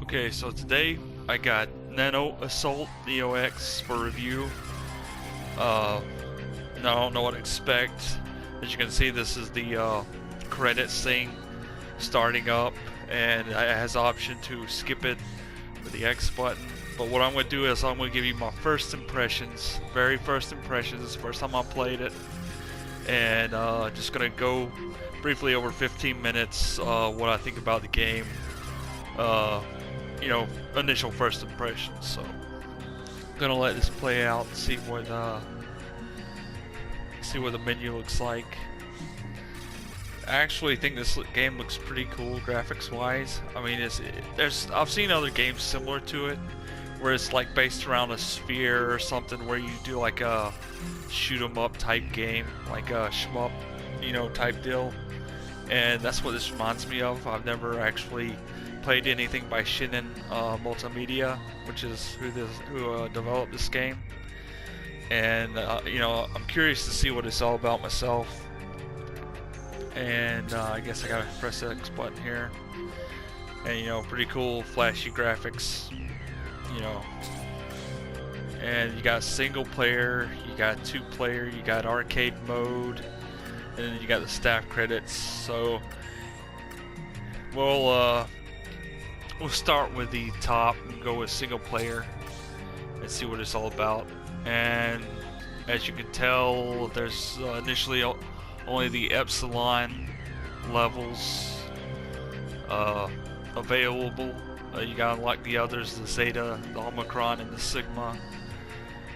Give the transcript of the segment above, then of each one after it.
Okay, so today I got Nano Assault Neo X for review. Now I don't know what to expect. As you can see, this is the credits thing starting up, and it has the option to skip it with the X button. But what I'm going to do is I'm going to give you my first impressions, very first impressions. It's the first time I played it, and just going to go briefly over 15 minutes what I think about the game. You know, initial first impressions. So I'm gonna let this play out and see what the menu looks like. I actually think this game looks pretty cool graphics wise. I mean, I've seen other games similar to it where it's like based around a sphere or something, where you do like a shoot 'em up type game, like a shmup, you know, type deal. And that's what this reminds me of. I've never actually played anything by Shinen Multimedia, which is who developed this game. And you know, I'm curious to see what it's all about myself. And I guess I gotta press the X button here. And you know, pretty cool, flashy graphics. You know, and you got single player, you got two player, you got arcade mode, and then you got the staff credits. So we'll start with the top and go with single player and see what it's all about. And as you can tell, there's initially only the Epsilon levels available. You gotta unlock the others, the Zeta, the Omicron, and the Sigma.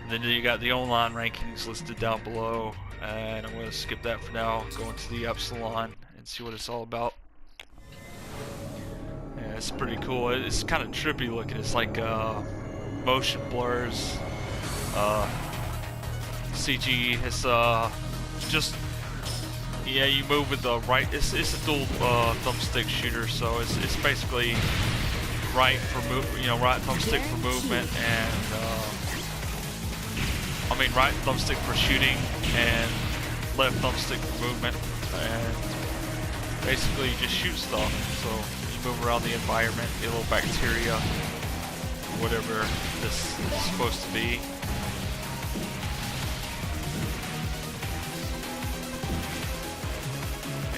And then you got the online rankings listed down below, and I'm going to skip that for now, go into the Epsilon and see what it's all about. Yeah, it's pretty cool. It's kind of trippy looking. It's like motion blurs, CG. It's just, yeah, you move with the right. It's a dual thumbstick shooter, so it's basically right for right thumbstick for movement, and I mean right thumbstick for shooting and left thumbstick for movement, and basically you just shoot stuff. So move around the environment, get little bacteria, whatever this is supposed to be.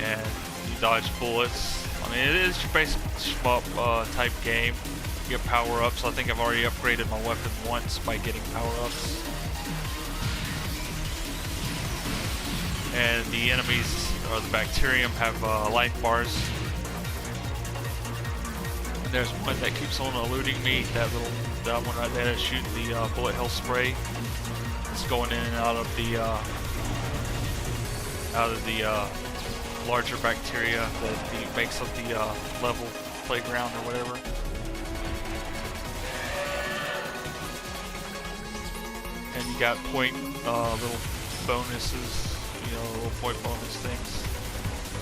And you dodge bullets. I mean, it is your basic shmup type game. You get power-ups. I think I've already upgraded my weapon once by getting power-ups. And the enemies, or the bacterium, have life bars. There's one that keeps on eluding me. That one right there is shooting the bullet hell spray. It's going in and out of the larger bacteria that makes up the level playground or whatever. And you got point little bonuses, you know, little point bonus things.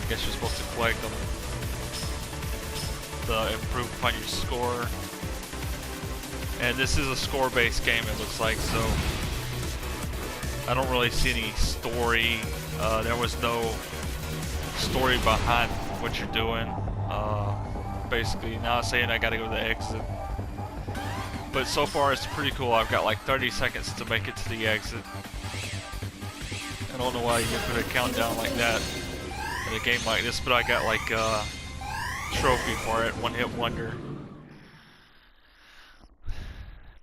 I guess you're supposed to collect them. Improve upon your score. And this is a score-based game, it looks like, so I don't really see any story. There was no story behind what you're doing. Basically, now I'm saying I gotta go to the exit. But so far it's pretty cool. I've got like 30 seconds to make it to the exit. I don't know why you can put a countdown like that in a game like this, but I got like trophy for it, one hit wonder.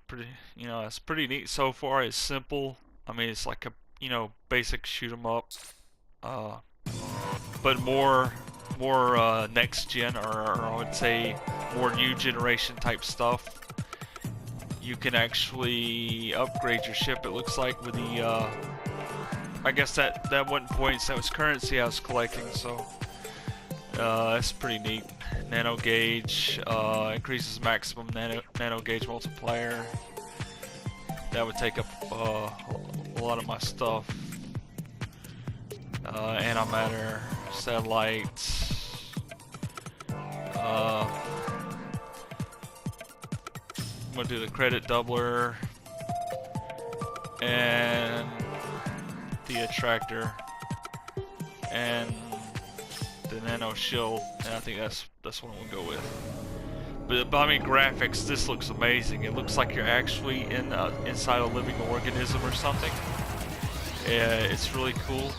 Pretty, you know, it's pretty neat so far. It's simple. I mean, it's like a, you know, basic shoot 'em up, but more next gen, or I would say more new generation type stuff. You can actually upgrade your ship, it looks like, with the I guess that wasn't points, that was currency I was collecting, so that's pretty neat. Nano gauge increases maximum nano gauge multiplier. That would take up a lot of my stuff. Antimatter, satellite. I'm gonna do the credit doubler and the attractor and the nano shield, and I think that's what we'll go with. but I mean, graphics. This looks amazing. It looks like you're actually inside a living organism or something. It's really cool.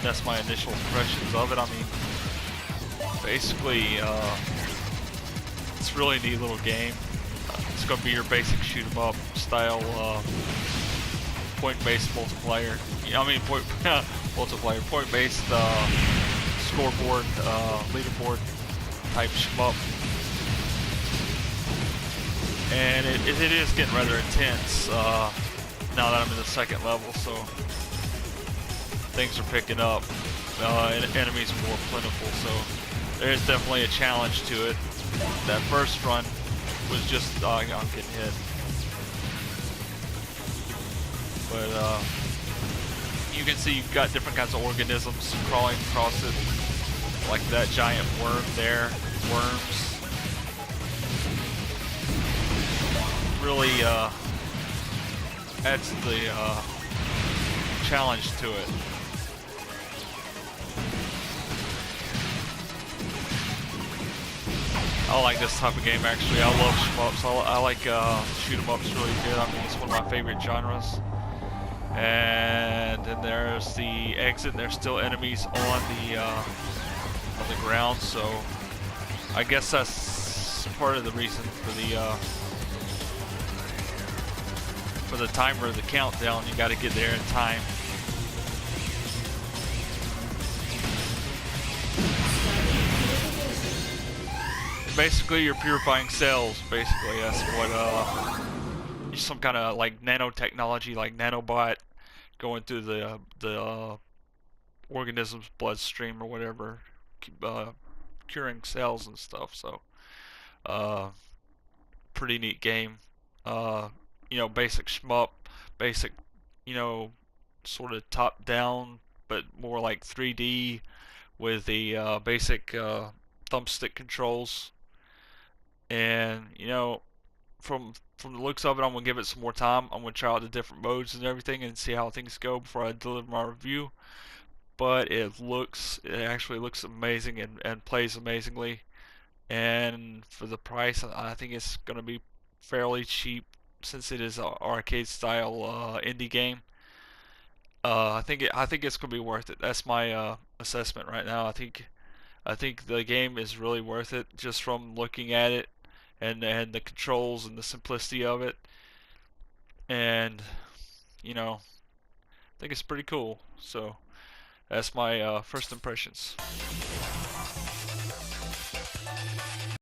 That's my initial impressions of it. I mean, basically, it's really a neat little game. It's going to be your basic shoot 'em up style point-based multiplayer. I mean, multiplayer, point-based scoreboard, leaderboard type shmup. And it is getting rather intense now that I'm in the second level, so things are picking up. And enemies are more plentiful, so there's definitely a challenge to it. That first run was just, I'm getting hit. But you can see you've got different kinds of organisms crawling across it, like that giant worm there, worms. Really adds the challenge to it. I like this type of game actually. I love shmups. I like shoot 'em ups really good. I mean, it's one of my favorite genres. And then there's the exit. There's still enemies on the ground. So I guess that's part of the reason for the timer, the countdown. You got to get there in time. Basically, you're purifying cells. Basically, that's what some kind of like nanotechnology, like nanobot, going through the organism's bloodstream or whatever, curing cells and stuff. So, pretty neat game. You know, basic shmup, basic, you know, sort of top down, but more like 3D with the basic thumbstick controls. And you know, from the looks of it, I'm gonna give it some more time. I'm gonna try out the different modes and everything and see how things go before I deliver my review. But it actually looks amazing and plays amazingly. And for the price, I think it's gonna be fairly cheap since it is an arcade style indie game. I think it's gonna be worth it. That's my assessment right now. I think the game is really worth it just from looking at it and the controls and the simplicity of it. And you know, I think it's pretty cool. So that's my first impressions.